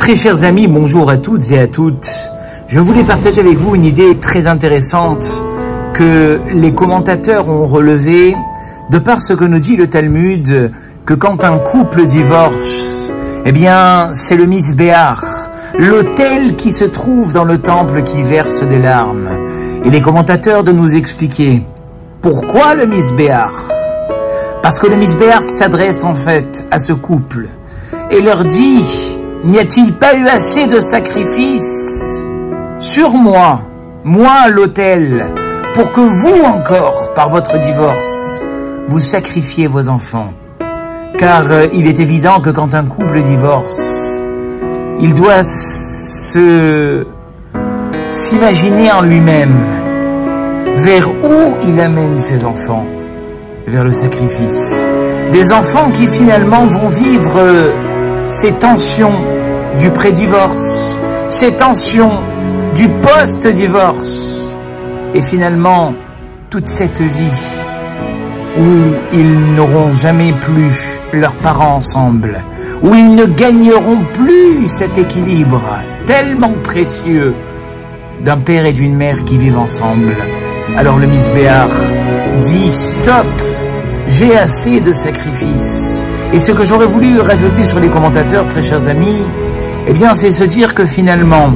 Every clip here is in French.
Très chers amis, bonjour à toutes et à toutes. Je voulais partager avec vous une idée très intéressante que les commentateurs ont relevée de par ce que nous dit le Talmud, que quand un couple divorce, eh bien c'est le Misbéach, l'autel qui se trouve dans le temple qui verse des larmes. Et les commentateurs de nous expliquer pourquoi le Misbéach. Parce que le Misbéach s'adresse en fait à ce couple et leur dit: n'y a-t-il pas eu assez de sacrifices sur moi l'autel, pour que vous encore, par votre divorce, vous sacrifiez vos enfants? Car il est évident que quand un couple divorce, il doit s'imaginer en lui-même vers où il amène ses enfants, vers le sacrifice. Des enfants qui finalement vont vivre ces tensions du pré-divorce, ces tensions du post-divorce, et finalement toute cette vie où ils n'auront jamais plus leurs parents ensemble, où ils ne gagneront plus cet équilibre tellement précieux d'un père et d'une mère qui vivent ensemble. Alors le Misbéach dit: stop, j'ai assez de sacrifices. Et ce que j'aurais voulu rajouter sur les commentateurs, très chers amis, eh bien c'est se dire que finalement,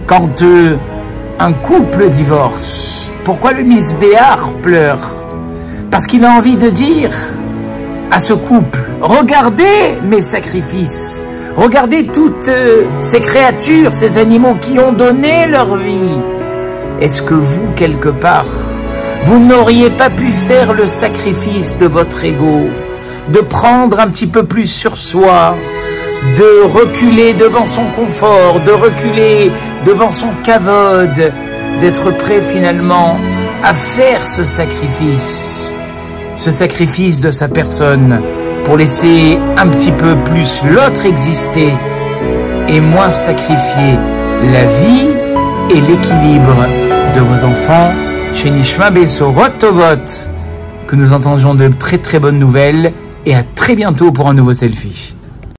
quand un couple divorce, pourquoi le Misbéach pleure? Parce qu'il a envie de dire à ce couple: regardez mes sacrifices, regardez toutes ces créatures, ces animaux qui ont donné leur vie. Est-ce que vous, quelque part, vous n'auriez pas pu faire le sacrifice de votre ego, de prendre un petit peu plus sur soi, de reculer devant son confort, de reculer devant son kavod, d'être prêt finalement à faire ce sacrifice de sa personne, pour laisser un petit peu plus l'autre exister et moins sacrifier la vie et l'équilibre de vos enfants. Chez Nishma Besorot Tovot, que nous entendions de très très bonnes nouvelles, et à très bientôt pour un nouveau selfie.